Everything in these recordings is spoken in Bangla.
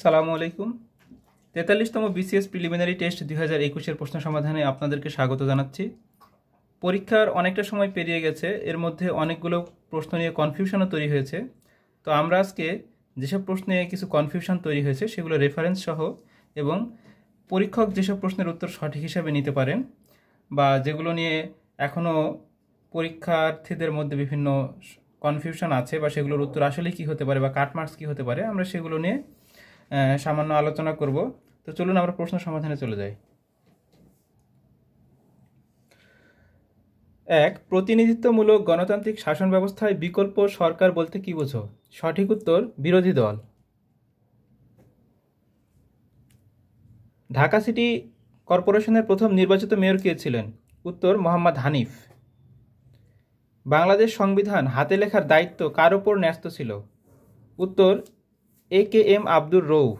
সালামু আলাইকুম। 43তম বিসিএস প্রিলিমিনারি টেস্ট 2021-এর প্রশ্ন সমাধানে আপনাদেরকে স্বাগত জানাচ্ছি। পরীক্ষার অনেকটা সময় পেরিয়ে গেছে, এর মধ্যে অনেকগুলো প্রশ্ন নিয়ে কনফিউশনও তৈরি হয়েছে। তো আমরা আজকে যেসব প্রশ্নে কিছু কনফিউশন তৈরি হয়েছে সেগুলো রেফারেন্স সহ এবং পরীক্ষক যেসব প্রশ্নের উত্তর সঠিক হিসাবে নিতে পারেন বা যেগুলো নিয়ে এখনও পরীক্ষার্থীদের মধ্যে বিভিন্ন কনফিউশন আছে বা সেগুলোর উত্তর আসলে কি হতে পারে বা কাটমার্কস কি হতে পারে, আমরা সেগুলো নিয়ে সামান্য আলোচনা করব। তো চলুন আমরা প্রশ্ন সমাধানে চলে যাই। 1. প্রতিনিধিত্বমূলক গণতান্ত্রিক শাসন ব্যবস্থায় বিকল্প সরকার বলতে কি বোঝো? সঠিক উত্তর বিরোধী দল। ঢাকা সিটি কর্পোরেশনের প্রথম নির্বাচিত মেয়র কে ছিলেন? উত্তর মোহাম্মদ হানিফ। বাংলাদেশ সংবিধান হাতে লেখার দায়িত্ব কার ওপর ন্যস্ত ছিল? উত্তর AKM আব্দুর রউফ।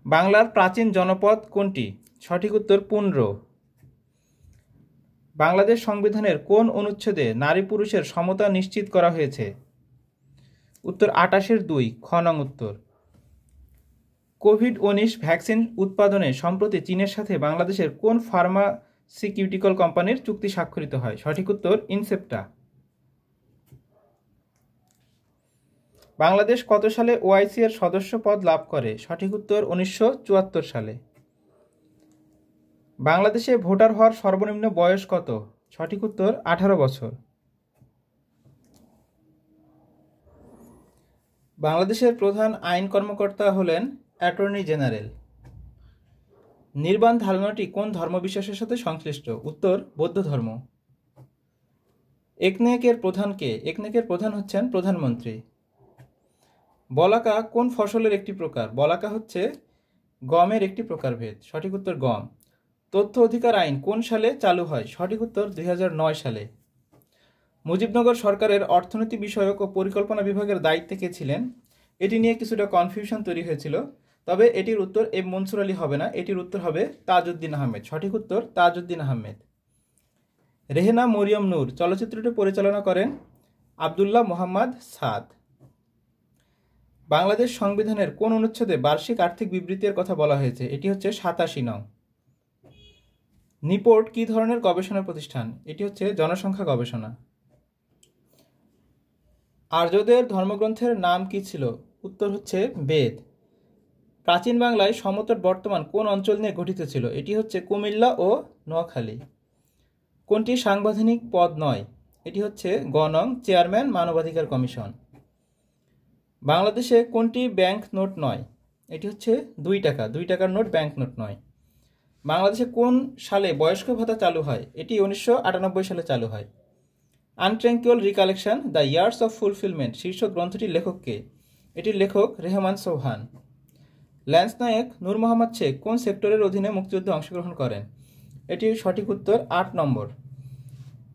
বাংলার প্রাচীন জনপদ কোনটি? সঠিক উত্তর পুন্ড্র। বাংলাদেশ সংবিধানের কোন অনুচ্ছেদে নারী পুরুষের সমতা নিশ্চিত করা হয়েছে? উত্তর 28-2 খ নং উত্তর। কোভিড-19 ভ্যাকসিন উৎপাদনে সম্প্রতি চীনের সাথে বাংলাদেশের কোন ফার্মাসিউটিক্যাল কোম্পানির চুক্তি স্বাক্ষরিত হয়? সঠিক উত্তর ইনসেপ্টা। বাংলাদেশ কত সালে OIC এর সদস্য পদ লাভ করে? সঠিক উত্তর 1974 সালে। বাংলাদেশে ভোটার হওয়ার সর্বনিম্ন বয়স কত? সঠিক উত্তর 18 বছর। বাংলাদেশের প্রধান আইন কর্মকর্তা হলেন অ্যাটর্নি জেনারেল। নির্বাণ ধারণাটি কোন ধর্মবিশ্বাসের সাথে সংশ্লিষ্ট? উত্তর বৌদ্ধ ধর্ম। একনেকের প্রধান কে? একনেকের প্রধান হচ্ছেন প্রধানমন্ত্রী। বলাকা কোন ফসলের একটি প্রকার? বলাকা হচ্ছে গমের একটি প্রকারভেদ। সঠিক উত্তর গম। তথ্য অধিকার আইন কোন সালে চালু হয়? সঠিক উত্তর 2009 সালে। মুজিবনগর সরকারের অর্থনীতি বিষয়ক ও পরিকল্পনা বিভাগের দায়িত্বে কে ছিলেন? এটি নিয়ে কিছুটা কনফিউশন তৈরি হয়েছিল, তবে এটির উত্তর এম মনসুর আলী হবে না, এটির উত্তর হবে তাজউদ্দিন আহমেদ। সঠিক উত্তর তাজউদ্দিন আহমেদ। রেহেনা মরিয়ম নূর চলচ্চিত্রটি পরিচালনা করেন আবদুল্লাহ মোহাম্মদ সাদ। বাংলাদেশ সংবিধানের কোন অনুচ্ছেদে বার্ষিক আর্থিক বিবৃতির কথা বলা হয়েছে? এটি হচ্ছে 87 নং। নিপোর্ট কি ধরনের গবেষণা প্রতিষ্ঠান? এটি হচ্ছে জনসংখ্যা গবেষণা। আর্যদের ধর্মগ্রন্থের নাম কি ছিল? উত্তর হচ্ছে বেদ। প্রাচীন বাংলায় সমতট বর্তমান কোন অঞ্চল নিয়ে গঠিত ছিল? এটি হচ্ছে কুমিল্লা ও নোয়াখালী। কোনটি সাংবিধানিক পদ নয়? এটি হচ্ছে গ নং চেয়ারম্যান মানবাধিকার কমিশন। বাংলাদেশে কোনটি ব্যাংক নোট নয়? এটি হচ্ছে 2 টাকা। 2 টাকার নোট ব্যাংক নোট নয়। বাংলাদেশে কোন সালে বয়স্ক ভাতা চালু হয়? এটি 1998 সালে চালু হয়। Untranquil recollection the years of fulfilment শীর্ষক গ্রন্থটির লেখক কে? এটির লেখক রেহমান সোবহান। ল্যান্স নায়ক নূর মোহাম্মদ শেখ কোন সেক্টরের অধীনে মুক্তিযুদ্ধে অংশগ্রহণ করেন? এটির সঠিক উত্তর 8 নম্বর।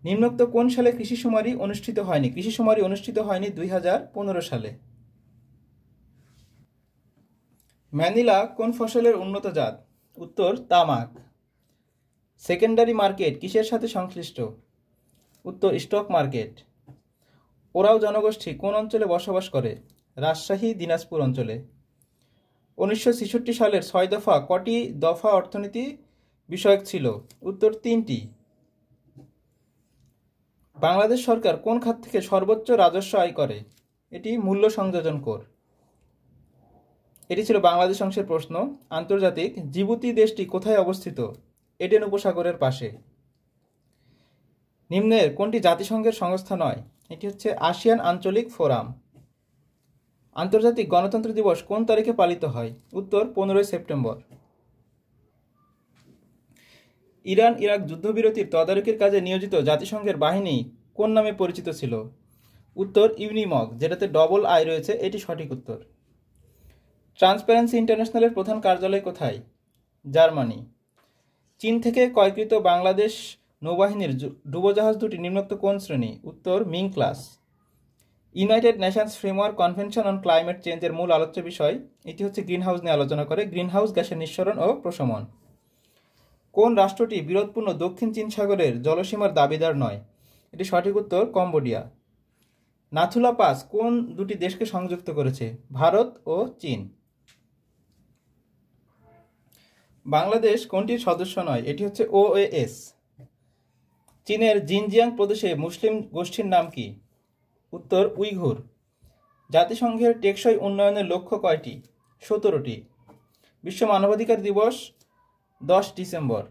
নিম্নোক্ত কোন সালে কৃষি শুমারি অনুষ্ঠিত হয়নি? কৃষি শুমারি অনুষ্ঠিত হয়নি 2015 সালে। ম্যানিলা কোন ফসলের উন্নত জাত? উত্তর তামাক। সেকেন্ডারি মার্কেট কিসের সাথে সংশ্লিষ্ট? উত্তর স্টক মার্কেট। ওরাও জনগোষ্ঠী কোন অঞ্চলে বসবাস করে? রাজশাহী দিনাজপুর অঞ্চলে। 1966 সালের 6 দফা কটি দফা অর্থনীতি বিষয়ক ছিল? উত্তর 3টি। বাংলাদেশ সরকার কোন খাত থেকে সর্বোচ্চ রাজস্ব আয় করে? এটি মূল্য সংযোজন কর। এটি ছিল বাংলাদেশ অংশের প্রশ্ন। আন্তর্জাতিক জিবুতি দেশটি কোথায় অবস্থিত? এডেন উপসাগরের পাশে। নিম্নের কোনটি জাতিসংঘের সংস্থা নয়? এটি হচ্ছে আসিয়ান আঞ্চলিক ফোরাম। আন্তর্জাতিক গণতন্ত্র দিবস কোন তারিখে পালিত হয়? উত্তর 15 সেপ্টেম্বর। ইরান ইরাক যুদ্ধবিরতির তদারকির কাজে নিয়োজিত জাতিসংঘের বাহিনী কোন নামে পরিচিত ছিল? উত্তর ইউনিমগ, যেটাতে ডবল আই রয়েছে, এটি সঠিক উত্তর। ট্রান্সপারেন্সি ইন্টারন্যাশনালের প্রধান কার্যালয় কোথায়? জার্মানি। চীন থেকে ক্রয়কৃত বাংলাদেশ নৌবাহিনীর ডুবোজাহাজ দুটি নিম্নোক্ত কোন শ্রেণী? উত্তর Ming class. United Nations framework convention on climate চেঞ্জের মূল আলোচ্য বিষয়? এটি হচ্ছে গ্রিনহাউস নিয়ে আলোচনা করে, গ্রিনহাউস গ্যাসের নিঃসরণ ও প্রশমন। কোন রাষ্ট্রটি বিরোধপূর্ণ দক্ষিণ চীন সাগরের জলসীমার দাবিদার নয়? এটি সঠিক উত্তর কম্বোডিয়া। নাথুলা পাস কোন দুটি দেশকে সংযুক্ত করেছে? ভারত ও চীন। বাংলাদেশ কোনটির সদস্য নয়? এটি হচ্ছে OAS। চীনের জিনজিয়াং প্রদেশে মুসলিম গোষ্ঠীর নাম কি? উত্তর উইঘুর। জাতিসংঘের টেকসই উন্নয়নের লক্ষ্য কয়টি? 17টি। বিশ্ব মানবাধিকার দিবস 10 ডিসেম্বর।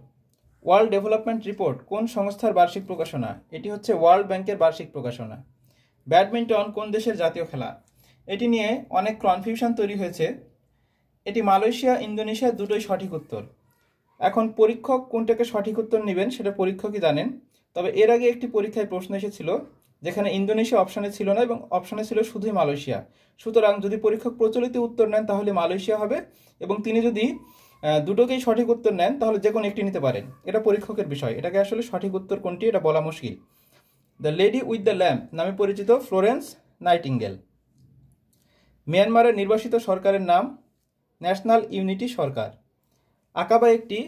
ওয়ার্ল্ড ডেভেলপমেন্ট রিপোর্ট কোন সংস্থার বার্ষিক প্রকাশনা? এটি হচ্ছে ওয়ার্ল্ড ব্যাংকের বার্ষিক প্রকাশনা। ব্যাডমিন্টন কোন দেশের জাতীয় খেলা? এটি নিয়ে অনেক কনফিউশন তৈরি হয়েছে। এটি মালয়েশিয়া, ইন্দোনেশিয়া দুটোই সঠিক উত্তর। এখন পরীক্ষক কোনটাকে সঠিক উত্তর নেবেন সেটা পরীক্ষকই জানেন। তবে এর আগে একটি পরীক্ষায় প্রশ্ন এসেছিল যেখানে ইন্দোনেশিয়া অপশানে ছিল না এবং অপশানে ছিল শুধুই মালয়েশিয়া। সুতরাং যদি পরীক্ষক প্রচলিত উত্তর নেন তাহলে মালয়েশিয়া হবে, এবং তিনি যদি দুটোকেই সঠিক উত্তর নেন তাহলে যে কোনো একটি নিতে পারেন। এটা পরীক্ষকের বিষয়, এটাকে আসলে সঠিক উত্তর কোনটি এটা বলা মুশকিল। The lady with the lamp নামে পরিচিত ফ্লোরেন্স নাইটিঙ্গেল। মিয়ানমারের নির্বাসিত সরকারের নাম ন্যাশনাল ইউনিটি সরকার। আকাবা একটি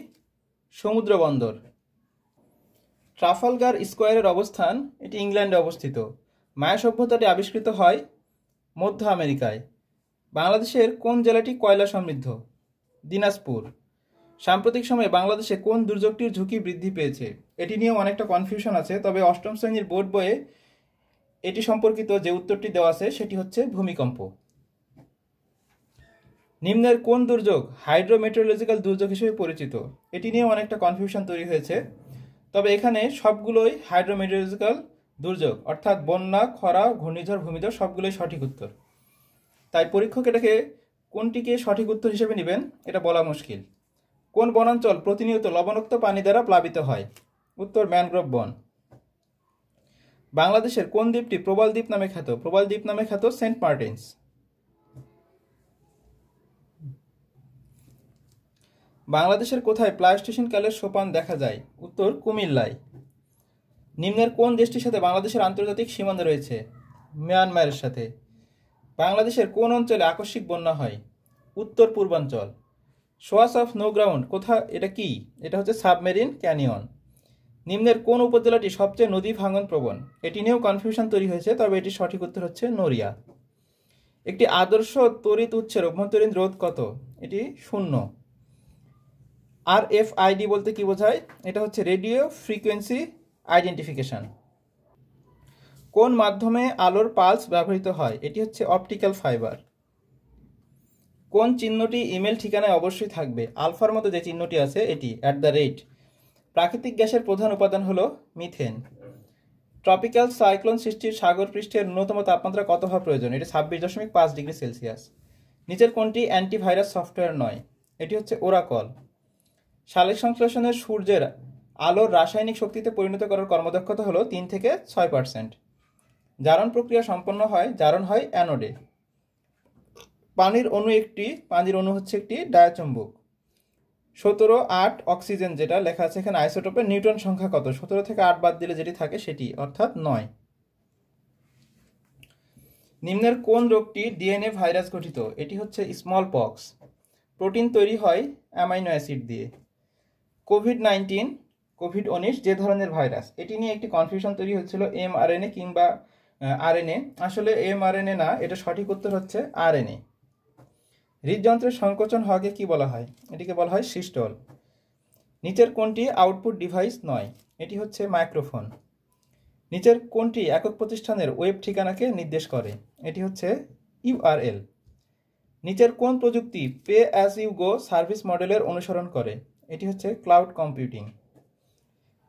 সমুদ্র বন্দর। ট্রাফালগার স্কোয়ারের অবস্থান এটি ইংল্যান্ডে অবস্থিত। মায়া সভ্যতাটি আবিষ্কৃত হয় মধ্য আমেরিকায়। বাংলাদেশের কোন জেলাটি কয়লা সমৃদ্ধ? দিনাজপুর। সাম্প্রতিক সময়ে বাংলাদেশে কোন দুর্যোগটির ঝুঁকি বৃদ্ধি পেয়েছে? এটি নিয়েও অনেকটা কনফিউশন আছে, তবে অষ্টম শ্রেণীর বোর্ড বইয়ে এটি সম্পর্কিত যে উত্তরটি দেওয়া আছে সেটি হচ্ছে ভূমিকম্প। নিম্নের কোন দুর্যোগ হাইড্রোমেটেরোলজিক্যাল দুর্যোগ হিসেবে পরিচিত? এটি নিয়ে অনেকটা কনফিউশন তৈরি হয়েছে, তবে এখানে সবগুলোই হাইড্রোমেটেরোলজিক্যাল দুর্যোগ, অর্থাৎ বন্যা, খরা, ঘূর্ণিঝড়, ভূমিধস সবগুলোই সঠিক উত্তর। তাই পরীক্ষক এটাকে কোনটিকে সঠিক উত্তর হিসেবে নেবেন এটা বলা মুশকিল। কোন বনাঞ্চল প্রতিনিয়ত লবণাক্ত পানি দ্বারা প্লাবিত হয়? উত্তর ম্যানগ্রোভ বন। বাংলাদেশের কোন দ্বীপটি প্রবাল দ্বীপ নামে খ্যাত? প্রবাল দ্বীপ নামে খ্যাত সেন্ট মার্টিনস। বাংলাদেশের কোথায় প্লাইস্টোসিন কালের সোপান দেখা যায়? উত্তর কুমিল্লায়। নিম্নের কোন দেশটির সাথে বাংলাদেশের আন্তর্জাতিক সীমানা রয়েছে? মিয়ানমারের সাথে। বাংলাদেশের কোন অঞ্চলে আকস্মিক বন্যা হয়? উত্তর পূর্বাঞ্চল। সোয়াস অফ নো গ্রাউন্ড এটা কি? এটা হচ্ছে সাবমেরিন ক্যানিয়ন। নিম্নের কোন উপজেলাটি সবচেয়ে নদী ভাঙন প্রবণ? এটি নিয়েও কনফিউশন তৈরি হয়েছে, তবে এটি সঠিক উত্তর হচ্ছে নড়িয়া। একটি আদর্শ তড়িৎ উৎসের অভ্যন্তরীণ রোধ কত? এটি 0। RFID বলতে কি বোঝায়? এটা হচ্ছে রেডিও ফ্রিকোয়েন্সি আইডেন্টিফিকেশন। কোন মাধ্যমে আলোর পালস ব্যবহৃত হয়? এটি হচ্ছে অপটিক্যাল ফাইবার। কোন চিহ্নটি ইমেল ঠিকানায় অবশ্যই থাকবে? আলফার মতো যে চিহ্নটি আছে এটি @। প্রাকৃতিক গ্যাসের প্রধান উপাদান হলো মিথেন। ট্রপিক্যাল সাইক্লোন সৃষ্টির সাগর পৃষ্ঠের ন্যূনতম তাপমাত্রা কত হওয়া প্রয়োজন? এটি 26.5 ডিগ্রি সেলসিয়াস। নিচের কোনটি অ্যান্টিভাইরাস সফটওয়্যার নয়? এটি হচ্ছে ওরাকল। সালোক সংশ্লেষণের সূর্যের আলোর রাসায়নিক শক্তিতে পরিণত করার কর্মদক্ষতা হলো 3 থেকে 6%। জারণ প্রক্রিয়া সম্পন্ন হয় জারণ হয় অ্যানোডে। পানির অণু হচ্ছে একটি ডায়াচুম্বক। 17 8 অক্সিজেন যেটা লেখা আছে এখানে আইসোটোপের নিউটন সংখ্যা কত? 17 থেকে 8 বাদ দিলে যেটি থাকে সেটি, অর্থাৎ 9। নিম্নের কোন রোগটি ডিএনএ ভাইরাস গঠিত? এটি হচ্ছে স্মল পক্স। প্রোটিন তৈরি হয় অ্যামাইনো অ্যাসিড দিয়ে। কোভিড-19 যে ধরনের ভাইরাস? এটি নিয়ে একটি কনফিউশন তৈরি হচ্ছিল mRNA কিংবা RNA। আসলে mRNA না, এটা সঠিক উত্তর হচ্ছে RNA। হৃদযন্ত্রের সংকোচন হওয়াকে কি বলা হয়? এটিকে বলা হয় সিস্টল। নিচের কোনটি আউটপুট ডিভাইস নয়? এটি হচ্ছে মাইক্রোফোন। নিচের কোনটি একক প্রতিষ্ঠানের ওয়েব ঠিকানাকে নির্দেশ করে? এটি হচ্ছে URL। নিচের কোন প্রযুক্তি pay as you go service মডেলের অনুসরণ করে? এটি হচ্ছে ক্লাউড কম্পিউটিং।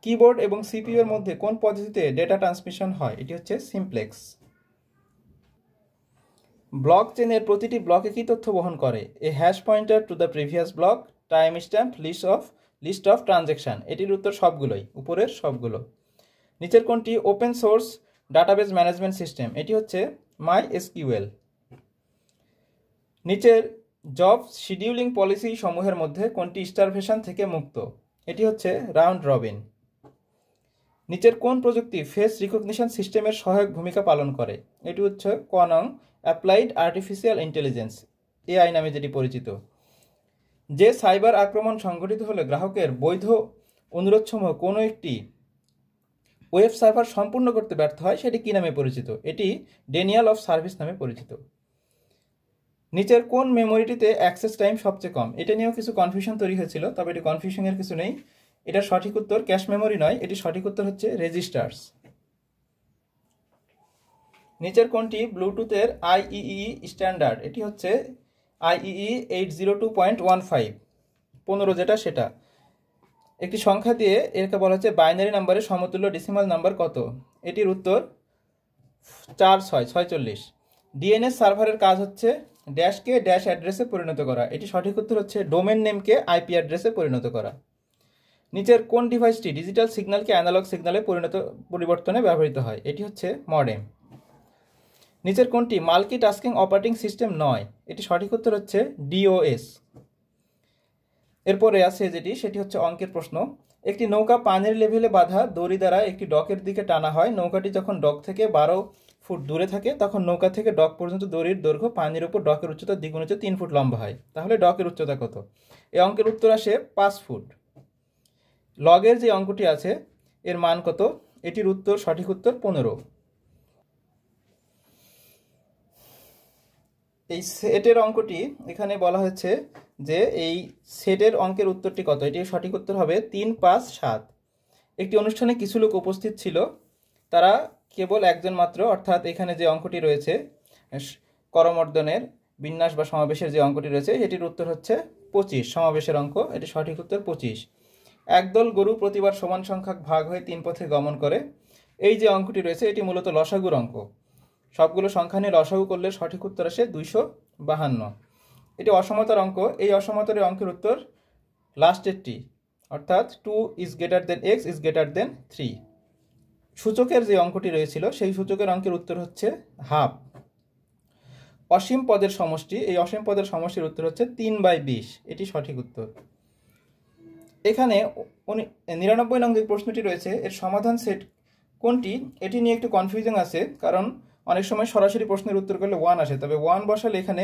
কিবোর্ড এবং CPU এর মধ্যে কোন পদ্ধতিতে ডেটা ট্রান্সমিশন হয়? এটি হচ্ছে সিমপ্লেক্স। ব্লক চেনের প্রতিটি ব্লকে কি তথ্য বহন করে? A hash pointer to the previous block, timestamp, list of transaction. এটির উত্তর সবগুলোই, উপরের সবগুলো। নিচের কোনটি open source database management system? এটি হচ্ছে MySQL। নিচের জব শিডিউলিং পলিসি সমূহের মধ্যে কোনটি স্টারভেশন থেকে মুক্ত? এটি হচ্ছে রাউন্ড রবিন। নিচের কোন প্রযুক্তি ফেস রিকগনিশন সিস্টেমের সহায়ক ভূমিকা পালন করে? এটি হচ্ছে অ্যাপ্লাইড আর্টিফিশিয়াল ইন্টেলিজেন্স, AI নামে যেটি পরিচিত। যে সাইবার আক্রমণ সংঘটিত হলে গ্রাহকের বৈধ অনুরোধসমূহ কোনো একটি ওয়েব সার্ভার সম্পূর্ণ করতে ব্যর্থ হয় সেটি কি নামে পরিচিত? এটি ডেনিয়াল অফ সার্ভিস নামে পরিচিত। নিচের কোন মেমোরিটিতে অ্যাক্সেস টাইম সবচেয়ে কম? এটা নিয়েও কিছু কনফিউশন তৈরি হয়েছিল, তবে এটি কনফিউশনের কিছু নেই। এটা সঠিক উত্তর ক্যাশ মেমোরি নয়, এটি সঠিক উত্তর হচ্ছে রেজিস্টার্স। নিচের কোনটি ব্লুটুথের আইইই স্ট্যান্ডার্ড? এটি হচ্ছে আইইই 802.15 15 যেটা সেটা। একটি সংখ্যা দিয়ে এরকে বলা হচ্ছে বাইনারি নাম্বারের সমতুল্য ডেসিমাল নাম্বার কত? এটির উত্তর 4646। ডিএনএস সার্ভারের কাজ হচ্ছে ড্যাশকে ড্যাশ অ্যাড্রেসে পরিণত করা। এটি সঠিক উত্তর হচ্ছে ডোমেন নেমকে আইপি অ্যাড্রেসে পরিণত করা। নিচের কোন ডিভাইসটি ডিজিটাল সিগন্যালকে অ্যানালগ সিগন্যালে পরিবর্তনে ব্যবহৃত হয়? এটি হচ্ছে মডেম। নিচের কোনটি মাল্টিটাস্কিং অপারেটিং সিস্টেম নয়? এটি সঠিক উত্তর হচ্ছে ডিওএস। এরপরে আছে যেটি, সেটি হচ্ছে অঙ্কের প্রশ্ন। একটি নৌকা পানির লেভেলে বাঁধা দড়ি দ্বারা একটি ডকের দিকে টানা হয়। নৌকাটি যখন ডক থেকে 12 ফুট দূরে থাকে তখন নৌকা থেকে ডক পর্যন্ত দড়ির দৈর্ঘ্য পানির উপর ডকের উচ্চতা দ্বিগুণ হচ্ছে 3 ফুট লম্বা হয়। তাহলে ডকের উচ্চতা কত? এই অঙ্কের উত্তর আসে 5 ফুট। লগের যে অঙ্কটি আছে এর মান কত? এটির উত্তর সঠিক উত্তর 15। এই সেটের অঙ্কটি এখানে বলা হয়েছে যে এই সেটের অঙ্কের উত্তরটি কত? এটির সঠিক উত্তর হবে 3, 5, 7। একটি অনুষ্ঠানে কিছু লোক উপস্থিত ছিল, তারা কেবল একজন মাত্র, অর্থাৎ এখানে যে অঙ্কটি রয়েছে করমর্দনের বিন্যাস বা সমাবেশের যে অঙ্কটি রয়েছে এটির উত্তর হচ্ছে 25। সমাবেশের অঙ্ক, এটি সঠিক উত্তর 25। একদল গরু প্রতিবার সমান সংখ্যক ভাগ হয়ে 3 পথে গমন করে। এই যে অঙ্কটি রয়েছে এটি মূলত লসাগুর অঙ্ক। সবগুলো সংখ্যা নিয়ে লসাগু করলে সঠিক উত্তর আসে 252। এটি অসমতার অঙ্ক। এই অসমতার অঙ্কের উত্তর লাস্টেরটি, অর্থাৎ 2 is greater than x is greater than 3। সূচকের যে অঙ্কটি রয়েছিল সেই সূচকের অঙ্কের উত্তর হচ্ছে হাফ। অসীম পদের সমষ্টি, এই অসীম পদের সমষ্টির উত্তর হচ্ছে 3/20। এটি সঠিক উত্তর। এখানে 99 নং যে প্রশ্নটি রয়েছে এর সমাধান সেট কোনটি? এটি নিয়ে একটু কনফিউজিং আছে, কারণ অনেক সময় সরাসরি প্রশ্নের উত্তর করলে 1 আসে, তবে 1 বসালে এখানে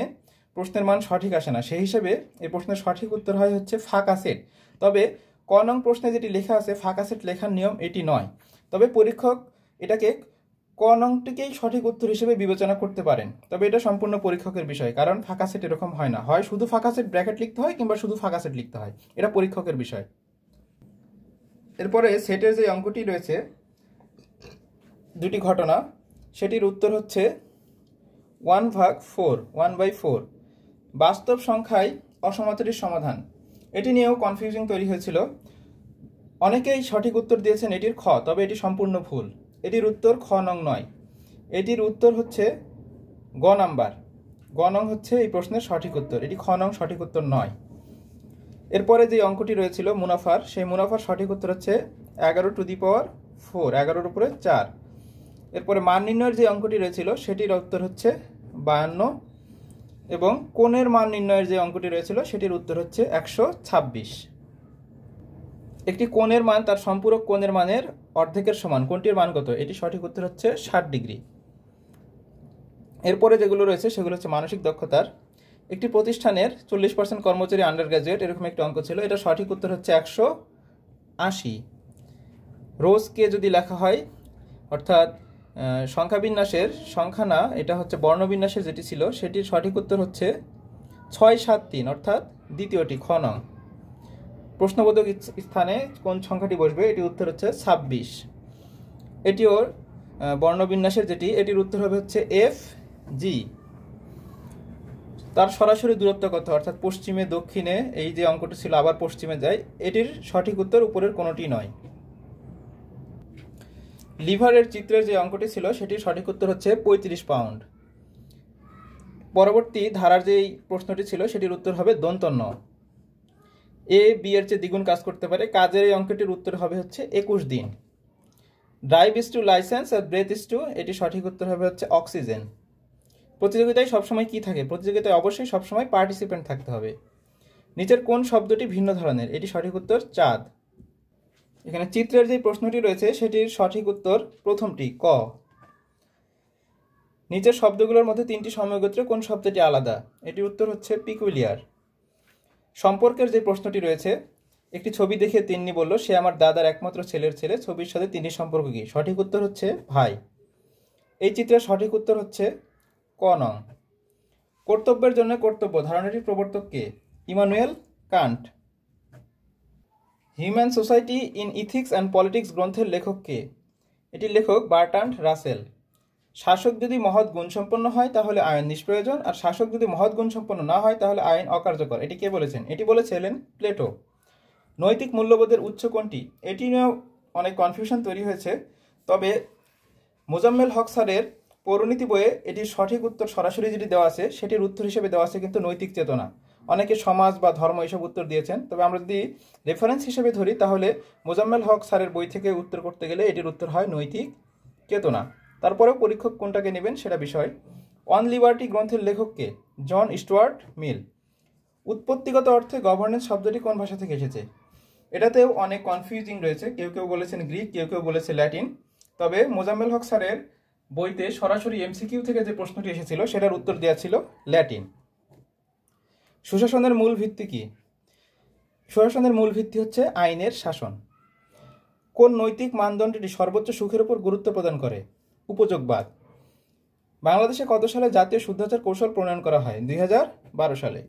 প্রশ্নের মান সঠিক আসে না। সেই হিসেবে এই প্রশ্নের সঠিক উত্তর হয় হচ্ছে ফাঁকা সেট। তবে ক নং প্রশ্নে যেটি লেখা আছে ফাঁকা সেট লেখার নিয়ম এটি নয়, তবে পরীক্ষক এটাকে ক নংটিকেই সঠিক উত্তর হিসেবে বিবেচনা করতে পারেন। তবে এটা সম্পূর্ণ পরীক্ষকের বিষয়, কারণ ফাঁকা সেট এরকম হয় না, হয় শুধু ফাঁকা সেট ব্র্যাকেট লিখতে হয় কিংবা শুধু ফাঁকা সেট লিখতে হয়, এটা পরীক্ষকের বিষয়। এরপরে সেটের যে অঙ্কটি রয়েছে দুটি ঘটনা, সেটির উত্তর হচ্ছে 1/4 বাস্তব সংখ্যায় অসমতাটির সমাধান। এটি নিয়েও কনফিউজিং তৈরি হয়েছিল। অনেকেই সঠিক উত্তর দিয়েছেন এটির খ, তবে এটি সম্পূর্ণ ভুল। এটির উত্তর খ নং নয়, এটির উত্তর হচ্ছে গ নাম্বার। গ নং হচ্ছে এই প্রশ্নের সঠিক উত্তর, এটি খ নং সঠিক উত্তর নয়। এরপরে যে অঙ্কটি রয়েছিল মুনাফার, সেই মুনাফার সঠিক উত্তর হচ্ছে 11^4, 11-এর উপরে 4। এরপরে মান নির্ণয়ের যে অঙ্কটি রয়েছিল সেটির উত্তর হচ্ছে 52, এবং কোণের মান নির্ণয়ের যে অঙ্কটি রয়েছিল সেটির উত্তর হচ্ছে 126। একটি কোণের মান তার সম্পূরক কোণের মানের অর্ধেকের সমান, কোনটির মান কত? এটি সঠিক উত্তর হচ্ছে 60 ডিগ্রি। এরপরে যেগুলো রয়েছে সেগুলো হচ্ছে মানসিক দক্ষতার। একটি প্রতিষ্ঠানের 40% কর্মচারী আন্ডার গ্রাজুয়েট, এরকম একটি অঙ্ক ছিল। এটা সঠিক উত্তর হচ্ছে 180। রোজকে যদি লেখা হয়, অর্থাৎ সংখ্যাবিন্যাসের সংখ্যা না, এটা হচ্ছে বর্ণবিন্যাসের যেটি ছিল সেটির সঠিক উত্তর হচ্ছে 673, অর্থাৎ দ্বিতীয়টি খ নং। প্রশ্নবোধক স্থানে কোন সংখ্যাটি বসবে? এটি উত্তর হচ্ছে 26। এটিও বর্ণবিন্যাসের যেটি, এটির উত্তর হবে হচ্ছে FG। তার সরাসরি দূরত্ব কত? অর্থাৎ পশ্চিমে দক্ষিণে, এই যে অঙ্কটি ছিল আবার পশ্চিমে যায়, এটির সঠিক উত্তর উপরের কোনোটি নয়। লিভারের চিত্রের যে অঙ্কটি ছিল সেটির সঠিক উত্তর হচ্ছে 35 পাউন্ড। পরবর্তী ধারার যে প্রশ্নটি ছিল সেটির উত্তর হবে দন্তন্য। এ বি এর চেয়ে দ্বিগুণ কাজ করতে পারে, কাজের এই অঙ্কটির উত্তর হবে হচ্ছে 21 দিন। ড্রাইভ ইজ টু লাইসেন্স আর ব্রেথ ইজ টু, এটি সঠিক উত্তর হবে হচ্ছে অক্সিজেন। প্রতিযোগিতায় সবসময় কি থাকে? প্রতিযোগিতায় অবশ্যই সবসময় পার্টিসিপেন্ট থাকতে হবে। নিচের কোন শব্দটি ভিন্ন ধরনের? এটি সঠিক উত্তর চাঁদ। এখানে চিত্রের যে প্রশ্নটি রয়েছে সেটির সঠিক উত্তর প্রথমটি ক। নিচের শব্দগুলোর মধ্যে 3টি সময়গোত্রে কোন শব্দটি আলাদা? এটির উত্তর হচ্ছে পিকুলিয়ার। সম্পর্কের যে প্রশ্নটি রয়েছে, একটি ছবি দেখে তিন্নি বলল সে আমার দাদার একমাত্র ছেলের ছেলে, ছবির সাথে তিন্নির সম্পর্ক কি? সঠিক উত্তর হচ্ছে ভাই। এই চিত্রের সঠিক উত্তর হচ্ছে ক নং। কর্তব্যের জন্য কর্তব্য ধারণাটির প্রবর্তক কে? Immanuel Kant. Human society in ethics and politics গ্রন্থের লেখক কে? এটির লেখক বার্ট্রান্ড রাসেল। শাসক যদি মহৎ গুণসম্পন্ন হয় তাহলে আইন নিষ্প্রয়োজন, আর শাসক যদি মহৎ গুণসম্পন্ন না হয় তাহলে আইন অকার্যকর। এটি কে বলেছেন? এটি বলেছিলেন প্লেটো। নৈতিক মূল্যবোধের উৎস কোনটি? এটি নিয়েও অনেক কনফিউশন তৈরি হয়েছে, তবে মোজাম্মেল হক স্যারের পৌরনীতি বইয়ে এটির সঠিক উত্তর সরাসরি যেটি দেওয়া আছে সেটির উত্তর হিসেবে দেওয়া আছে কিন্তু নৈতিক চেতনা। অনেকে সমাজ বা ধর্ম এসব উত্তর দিয়েছেন, তবে আমরা যদি রেফারেন্স হিসেবে ধরি তাহলে মোজাম্মেল হক স্যারের বই থেকে উত্তর করতে গেলে এটির উত্তর হয় নৈতিক চেতনা। তারপরেও পরীক্ষক কোনটাকে নেবেন সেটা বিষয়। অন লিবার্টি গ্রন্থের লেখক কে? জন স্টুয়ার্ট মিল। উৎপত্তিগত অর্থে গভর্নেন্স শব্দটি কোন ভাষা থেকে এসেছে? এটাতেও অনেক কনফিউজিং রয়েছে, কেউ কেউ বলেছেন গ্রিক, কেউ কেউ বলেছে ল্যাটিন। তবে মোজাম্মেল হক স্যারের বইতে সরাসরি এমসিকিউ থেকে যে প্রশ্নটি এসেছিল সেটার উত্তর দেওয়া ছিল ল্যাটিন। সুশাসনের মূল ভিত্তি কি? সুশাসনের মূল ভিত্তি হচ্ছে আইনের শাসন। কোন নৈতিক মানদণ্ডটি সর্বোচ্চ সুখের উপর গুরুত্ব প্রদান করে? উপযোগবাদ। বাংলাদেশে কত সালে জাতীয় শুদ্ধাচার কৌশল প্রণয়ন করা হয়? 2012 সালে।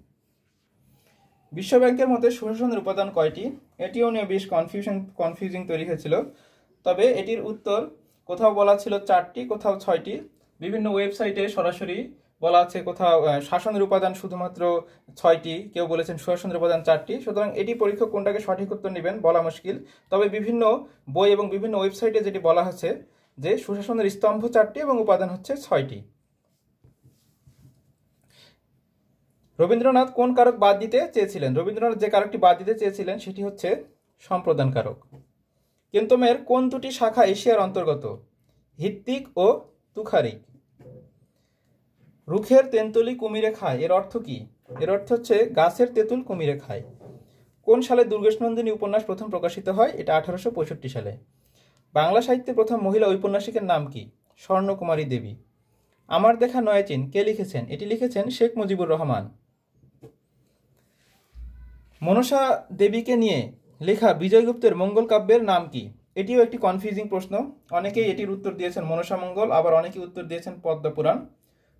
বিশ্বব্যাংকের মতে সুশাসনের উপাদান কয়টি? এটিও নিয়ে বেশ কনফিউজিং তৈরি হয়েছিল, তবে এটির উত্তর কোথাও বলা ছিল 4টি, কোথাও 6টি। বিভিন্ন ওয়েবসাইটে সরাসরি বলা আছে কোথাও শাসনের উপাদান শুধুমাত্র 6টি, কেউ বলেছেন সুশাসনের উপাদান 4টি। সুতরাং এটি পরীক্ষক কোনটাকে সঠিক উত্তর নেবেন বলা মুশকিল, তবে বিভিন্ন বই এবং বিভিন্ন ওয়েবসাইটে যেটি বলা হচ্ছে যে সুশাসনের স্তম্ভ 4টি এবং উপাদান হচ্ছে 6টি। রবীন্দ্রনাথ কোন কারক বাদ দিতে চেয়েছিলেন? রবীন্দ্রনাথ যে কারকটি বাদ দিতে চেয়েছিলেন সেটি হচ্ছে সম্প্রদান কারক। কেন্তমের কোন দুটি শাখা এশিয়ার অন্তর্গত? হিত্তিক ও তুখারিক। রুখের তেঁতুলি কুমিরে খায়, এর অর্থ কি? এর অর্থ হচ্ছে গাছের তেঁতুল কুমিরে খায়। কোন সালে দুর্গেশনন্দিনী উপন্যাস প্রথম প্রকাশিত হয়? এটা 1865 সালে। বাংলা সাহিত্যে প্রথম মহিলা ঔপন্যাসিকের নাম কি? স্বর্ণকুমারী দেবী। আমার দেখা নয়াচিন কে লিখেছেন? এটি লিখেছেন শেখ মুজিবুর রহমান। মনসা দেবীকে নিয়ে লেখা বিজয়গুপ্তের মঙ্গল কাব্যের নাম কি? এটিও একটি কনফিউজিং প্রশ্ন। অনেকেই এটির উত্তর দিয়েছেন মনসা মঙ্গল, আবার অনেকেই উত্তর দিয়েছেন পদ্মপুরাণ।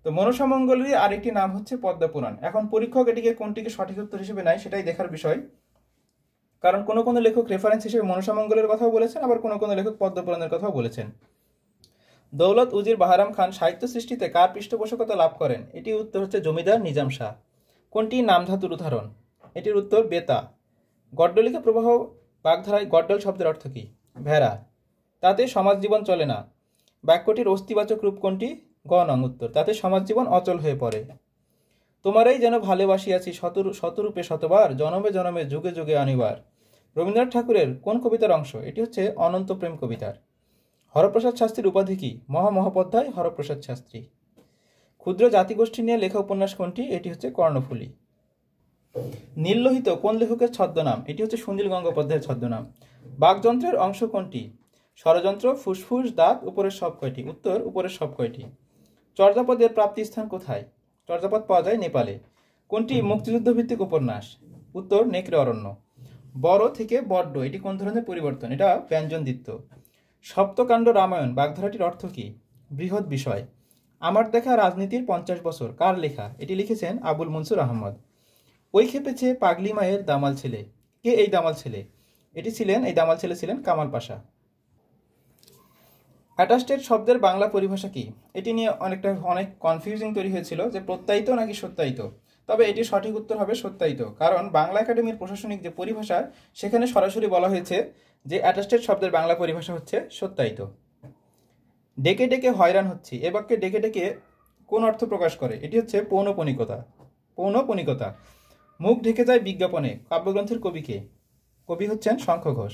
তো মনসা মঙ্গলেরই আরেকটি নাম হচ্ছে পদ্মপুরাণ। এখন পরীক্ষক এটিকে কোনটিকে সঠিক উত্তর হিসেবে নেয় সেটাই দেখার বিষয়, কারণ কোনো কোনো লেখক রেফারেন্স হিসেবে মনসা মঙ্গলের কথাও বলেছেন, আবার কোনো কোনো লেখক পদ্মপুরাণের কথাও বলেছেন। দৌলত উজির বাহারাম খান সাহিত্য সৃষ্টিতে কার পৃষ্ঠপোষকতা লাভ করেন? এটির উত্তর হচ্ছে জমিদার নিজাম শাহ। কোনটি নামধাতুর উদাহরণ? এটির উত্তর বেতা। গড্ডলিকা প্রবাহ বাগধারায় গড্ডল শব্দের অর্থ কি? ভেড়া। তাতে সমাজ জীবন চলে না, বাক্যটির অস্তিবাচক রূপ কোনটি? গ নং উত্তর। তাতে সমাজ জীবন অচল হয়ে পড়ে। তোমারই যেন ভালোবাসিয়াছি শতরূপে শতবার, জনমে জনমে যুগে যুগে অনিবার। রবীন্দ্রনাথ ঠাকুরের কোন কবিতার অংশ? এটি হচ্ছে অনন্ত প্রেম কবিতার। হরপ্রসাদ শাস্ত্রীর উপাধি কি? মহামহোপাধ্যায় হরপ্রসাদ শাস্ত্রী। ক্ষুদ্র জাতিগোষ্ঠী নিয়ে লেখা উপন্যাস কোনটি? এটি হচ্ছে কর্ণফুলী। নীললোহিত কোন লেখকের ছদ্মনাম? এটি হচ্ছে সুনীল গঙ্গোপাধ্যায়ের ছদ্মনাম। বাকযন্ত্রের অংশ কোনটি? ষড়যন্ত্র, ফুসফুস, দাঁত, উপরের সব কয়টি? উত্তর উপরের সব কয়টি। চর্যাপদের প্রাপ্তি স্থান কোথায়? চর্যাপদ পাওয়া যায় নেপালে। কোনটি মুক্তিযুদ্ধ ভিত্তিক উপন্যাস? উত্তর নেকড়ে অরণ্য। বড় থেকে বড্ড এটি কোন ধরনের পরিবর্তন? এটা ব্যঞ্জনদিত্য। সপ্তকাণ্ড রামায়ণ বাগধারাটির অর্থ কি? বৃহৎ বিষয়। আমার দেখা রাজনীতির 50 বছর কার লেখা? এটি লিখেছেন আবুল মনসুর আহমদ। ওই খেপেছে পাগলি মায়ের দামাল ছেলে। কে এই দামাল ছেলে? এই দামাল ছেলে ছিলেন কামাল পাশা। অ্যাটাস্টেড শব্দের বাংলা পরিভাষা কি? এটি নিয়ে অনেক কনফিউজিং তৈরি হয়েছিল যে প্রত্যায়িত নাকি সত্যায়িত। তবে এটি সঠিক উত্তর হবে সত্যায়িত, কারণ বাংলা একাডেমির প্রশাসনিক যে পরিভাষা সেখানে সরাসরি বলা হয়েছে যে অ্যাটাস্টেড শব্দের বাংলা পরিভাষা হচ্ছে সত্যায়িত। ডেকে ডেকে হয়রান হচ্ছে, এ বাক্যে ডেকে ডেকে কোন অর্থ প্রকাশ করে? এটি হচ্ছে পৌনঃপুনিকতা। মুখ ঢেকে যায় বিজ্ঞাপনে কাব্যগ্রন্থের কবিকে? কবি হচ্ছেন শঙ্খ ঘোষ।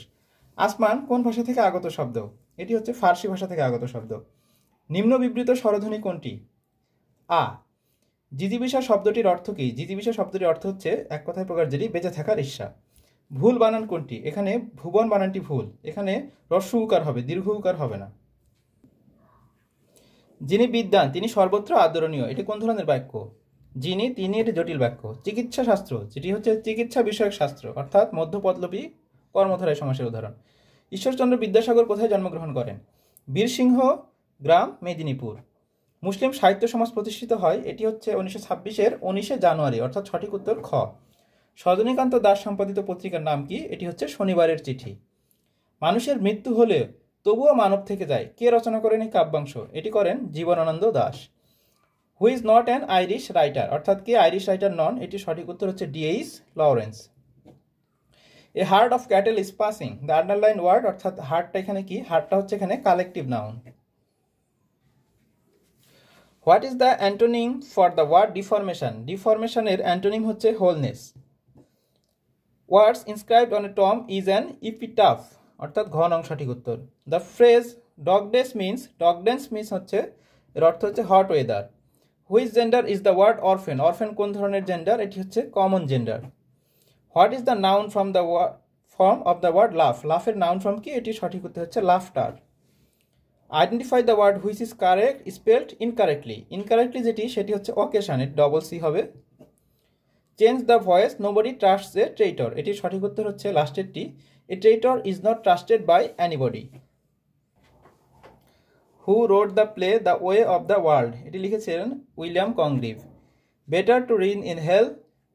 আসমান কোন ভাষা থেকে আগত শব্দ? এটি হচ্ছে ফার্সি ভাষা থেকে আগত শব্দ। নিম্ন বিবৃত স্বরধ্বনি কোনটি? আ। জিজিবিষা শব্দটির অর্থ কি? জিজিবিষা শব্দটির অর্থ হচ্ছে এক কথায় প্রকাশ যেটি বেঁচে থাকার ঈর্ষা। ভুল বানান কোনটি? এখানে ভুবন বানানটি ভুল, এখানে হ্রস্ব উকার হবে, দীর্ঘ উকার হবে না। যিনি বিদ্বান তিনি সর্বত্র আদরণীয়, এটি কোন ধরনের বাক্য? যিনি, তিনি এটি জটিল বাক্য। চিকিৎসা শাস্ত্র যেটি হচ্ছে চিকিৎসা বিষয়ক শাস্ত্র, অর্থাৎ মধ্যপদলোপী কর্মধারয় সমাসের উদাহরণ। ঈশ্বরচন্দ্র বিদ্যাসাগর কোথায় জন্মগ্রহণ করেন? বীরসিংহ গ্রাম, মেদিনীপুর। মুসলিম সাহিত্য সমাজ প্রতিষ্ঠিত হয়, এটি হচ্ছে 1926-এর 19শে জানুয়ারি, অর্থাৎ সঠিক উত্তর খ। সজনীকান্ত দাস সম্পাদিত পত্রিকার নাম কি? এটি হচ্ছে শনিবারের চিঠি। মানুষের মৃত্যু হলে তবুও মানব থেকে যায়, কে রচনা করেন এই কাব্যাংশ? এটি করেন Jibanananda Das. Who is not an Irish writer, অর্থাৎ কে আইরিশ রাইটার নন? এটি সঠিক উত্তর হচ্ছে D.H. Lawrence. A herd of cattle is passing, the underline word, অর্থাৎ হার্ডটা এখানে কি? হার্ডটা হচ্ছে এখানে collective noun. What is the antonym for the word deformation? ডিফরমেশনের অ্যান্টোনিম হচ্ছে wholeness. Words inscribed on a tomb is an epitaph, অর্থাৎ ঘ নং সঠিক উত্তর। The phrase dog days means হচ্ছে, এর অর্থ হচ্ছে hot weather. Which gender is the word orphan? Orphan কোন ধরনের জেন্ডার? এটি হচ্ছে common gender. What is the noun from the form of the word laugh? লাফের নাউন ফর্ম কি? এটি সঠিক উত্তর হচ্ছে laughter. Identify the word which is correct spelled incorrectly. Incorrectly যেটি, সেটি হচ্ছে অকেশন, এর ডবল সি হবে। Change the voice nobody trusts a traitor, এটির সঠিক উত্তর হচ্ছে লাস্টেরটি, a traitor is not trusted by anybody. Who wrote the play the way of the world? এটি লিখেছিলেন William Congreve. Better to reign in hell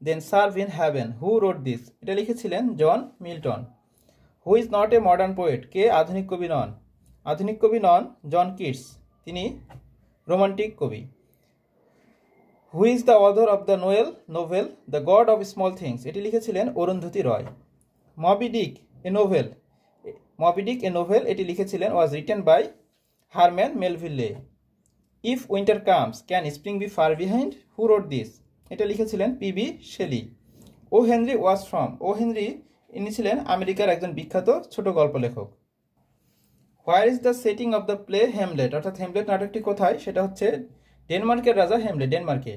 than serve in heaven, who wrote this? এটা লিখেছিলেন John Milton. Who is not a modern poet? কে আধুনিক কবি নন? আধুনিক কবি নন জন কিটস, তিনি রোমান্টিক কবি। হু is the author of the novel the god of small things? এটি লিখেছিলেন অরুন্ধতী রয়। মবি ডিক এ নোভেল, এটি লিখেছিলেন, was written by Herman Melville. If winter comes can spring be far behind? Who wrote this? এটা লিখেছিলেন P B. Shelley. O Henry was from? O Henry ইনি ছিলেন আমেরিকার একজন বিখ্যাত ছোট গল্প লেখক। Where is the setting of the play Hamlet? অর্থাৎ হেমলেট নাটকটি কোথায়? সেটা হচ্ছে ডেনমার্কের রাজা হেমলেট, ডেনমার্কে।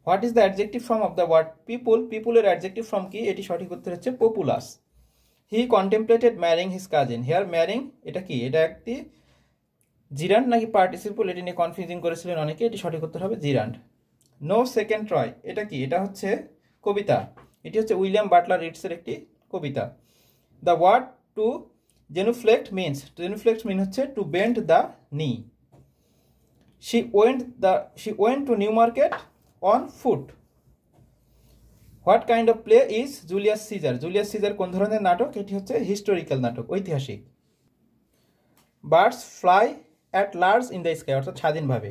What is the adjective form of the word people? পিপুলের অ্যাডজেক্টিভ ফর্ম কি? এটি সঠিক উত্তর হচ্ছে populous. He contemplated marrying his cousin, here marrying এটা কি? এটা একটি জিরান্ড নাকি পার্টিসিপল? এটি নিয়ে কনফিউজিং করেছিলেন অনেকে, এটি সঠিক উত্তর হবে জিরান্ড। নো সেকেন্ড ট্রয় এটা কি? এটা হচ্ছে কবিতা, এটি হচ্ছে উইলিয়াম বাটলার রিডসের একটি কবিতা। The word to genuflect means হচ্ছে to bend the knee. she went to New Market on foot. What kind of play is Julius Caesar? Julius Caesar কোন ধরনের নাটক? এটি হচ্ছে হিস্টোরিক্যাল নাটক, ঐতিহাসিক। Birds fly at large in the sky, অর্থাৎ স্বাধীনভাবে।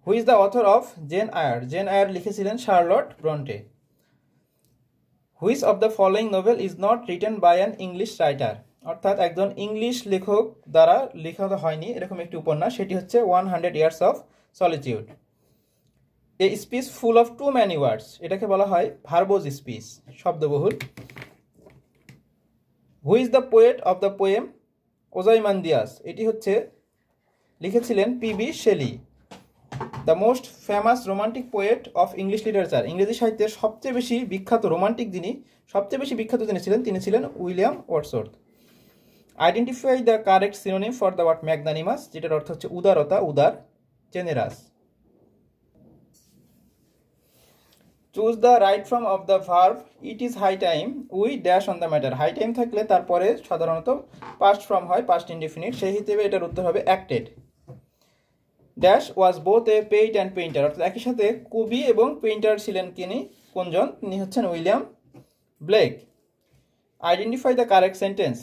Who is the author of Jane Eyre? Jane Eyre লিখেছিলেন Charlotte Bronte. Which of the following novel is not written by an English writer? অর্থাৎ একজন ইংলিশ লেখক দ্বারা লেখা হয়নি এরকম একটি উপন্যাস, সেটি হচ্ছে 100 years of solitude. A speech full of too many words, এটাকে বলা হয় ভার্বোজ স্পিচ, শব্দবহুল। Who is the poet of the poem Ozymandias? এটি হচ্ছে লিখেছিলেন P B. Shelley. The most famous romantic poet of English literature? ইংরেজি সাহিত্যের সবচেয়ে বেশি বিখ্যাত রোমান্টিক সবচেয়ে বেশি বিখ্যাত যিনি ছিলেন, তিনি ছিলেন William Wordsworth. Identify the correct synonym for the word magnanimous, যেটার অর্থ হচ্ছে উদারতা, উদার, generous. Choose the right form of the verb it is high time we dash on the matter. High time থাকলে তারপরে সাধারণত পাস্ট ফর্ম হয়, পাস্ট ইনডিফিনিট, সেই হিসেবে এটার উত্তর হবে acted. Dash was both a poet and painter, অর্থাৎ একই সাথে কবি এবং পেইন্টার ছিলেন কোনজন? তিনি হচ্ছেন William Blake. Identify the correct sentence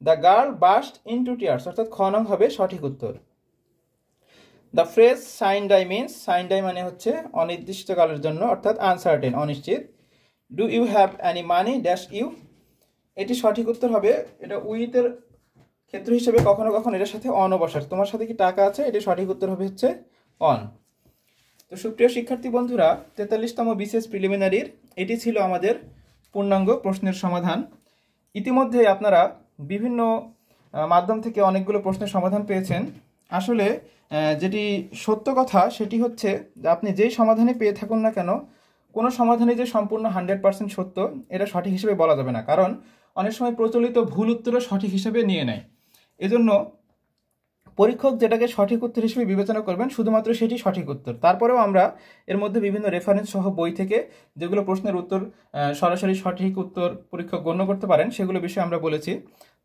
the girl burst into tears, অর্থাৎ খ নং হবে সঠিক উত্তর। The phrase sine die means, sine die মানে হচ্ছে অনির্দিষ্টকালের জন্য, অর্থাৎ আনসার্টেন, অনিশ্চিত। Do you have any money dash you, এটি সঠিক উত্তর হবে, এটা উইথের ক্ষেত্র হিসেবে কখনো কখনো এটার সাথে অনও বসার, তোমার সাথে কি টাকা আছে, এটি সঠিক উত্তর হবে হচ্ছে অন। তো সুপ্রিয় শিক্ষার্থী বন্ধুরা, 43তম বিসিএস প্রিলিমিনারির এটি ছিল আমাদের পূর্ণাঙ্গ প্রশ্নের সমাধান। ইতিমধ্যে আপনারা বিভিন্ন মাধ্যম থেকে অনেকগুলো প্রশ্নের সমাধান পেয়েছেন। আসলে যেটি সত্য কথা সেটি হচ্ছে যে আপনি যেই সমাধানে পেয়ে থাকুন না কেন, কোনো সমাধানে যে সম্পূর্ণ 100% সত্য এটা সঠিক হিসেবে বলা যাবে না, কারণ অনেক সময় প্রচলিত ভুল উত্তরও সঠিক হিসেবে নিয়ে নেয়। এজন্য পরীক্ষক যেটাকে সঠিক উত্তর হিসেবে বিবেচনা করবেন শুধুমাত্র সেটি সঠিক উত্তর। তারপরেও আমরা এর মধ্যে বিভিন্ন রেফারেন্স সহ বই থেকে যেগুলো প্রশ্নের উত্তর সরাসরি সঠিক উত্তর পরীক্ষক গণ্য করতে পারেন সেগুলো বিষয়ে আমরা বলেছি।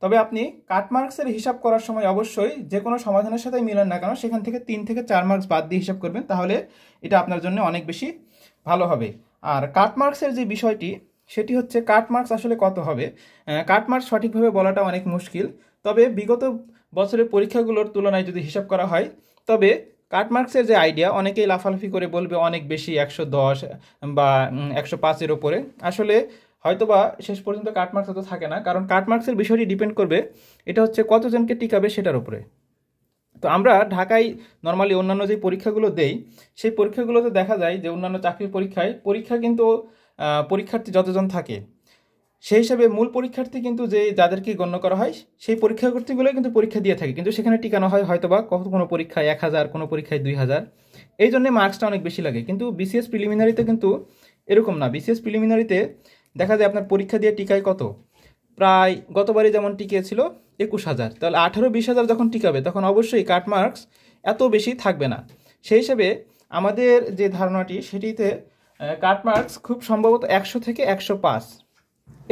তবে আপনি কাট মার্কসের হিসাব করার সময় অবশ্যই যে কোনো সমাধানের সাথে মিলান না কেন সেখান থেকে 3 থেকে 4 মার্কস বাদ দিয়ে হিসাব করবেন, তাহলে এটা আপনার জন্য অনেক বেশি ভালো হবে। আর কাট মার্কসের যে বিষয়টি সেটি হচ্ছে কাট মার্কস আসলে কত হবে। কাট মার্কস সঠিকভাবে বলাটা অনেক মুশকিল, তবে বিগত বছরের পরীক্ষাগুলোর তুলনায় যদি হিসাব করা হয় তবে কাট মার্কসের যে আইডিয়া, অনেকেই লাফালাফি করে বলবে অনেক বেশি 110 বা 105-এর ওপরে। আসলে হয়তোবা শেষ পর্যন্ত কাট মার্কস এত থাকে না, কারণ কাট মার্কসের বিষয়টি ডিপেন্ড করবে এটা হচ্ছে কতজনকে টিকাবে সেটার উপরে। তো আমরা ঢাকায় নর্মালি অন্যান্য যে পরীক্ষাগুলো দেই সেই পরীক্ষাগুলোতে দেখা যায় যে অন্যান্য চাকরির পরীক্ষা কিন্তু পরীক্ষার্থী যতজন থাকে সেই হিসাবে মূল পরীক্ষার্থী কিন্তু যাদেরকে গণ্য করা হয় সেই পরীক্ষার্থীগুলোই কিন্তু পরীক্ষা দিয়ে থাকে, কিন্তু সেখানে টিকানো হয় হয়তোবা কোনো পরীক্ষায় 1000, কোনো পরীক্ষায় 2000, এই জন্যে মার্কসটা অনেক বেশি লাগে। কিন্তু বিসিএস প্রিলিমিনারিতে কিন্তু এরকম না। বিসিএস প্রিলিমিনারিতে দেখা যায় আপনার পরীক্ষা দিয়ে টিকায় কত, প্রায় গতবারই যেমন টিকিয়েছিল 21000, তাহলে 18-20 হাজার যখন টিকাবে তখন অবশ্যই কাট মার্কস এত বেশি থাকবে না। সেই হিসেবে আমাদের যে ধারণাটি সেটিতে কাট মার্কস খুব সম্ভবত 100 থেকে 105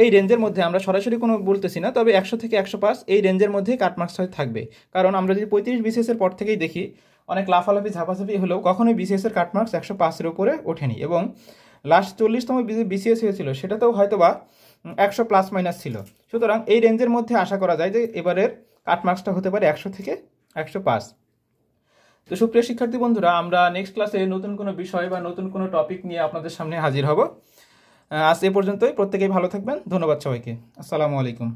এই রেঞ্জের মধ্যে, আমরা সরাসরি কোনো বলতেছি না, তবে 100 থেকে 105 এই রেঞ্জের মধ্যেই কাট মার্কস হয়ে থাকবে। কারণ আমরা যদি 35 বিসিএসের পর থেকেই দেখি অনেক লাফালাফি ঝাপাঝাপি হলেও কখনোই বিসিএসের কাট মার্কস 105-এর উপরে ওঠেনি, এবং লাস্ট 40তম বিসিএস হয়েছিল সেটাতেও হয়তোবা 100 ± ছিল। সুতরাং এই রেঞ্জের মধ্যে আশা করা যায় যে এবারের কাট মার্কসটা হতে পারে 100 থেকে 105। তো সুপ্রিয় শিক্ষার্থী বন্ধুরা, আমরা নেক্সট ক্লাসে নতুন কোনো বিষয় বা নতুন কোনো টপিক নিয়ে আপনাদের সামনে হাজির হব। আজ এ পর্যন্তই। প্রত্যেকেই ভালো থাকবেন। ধন্যবাদ সবাইকে। আসসালামু আলাইকুম।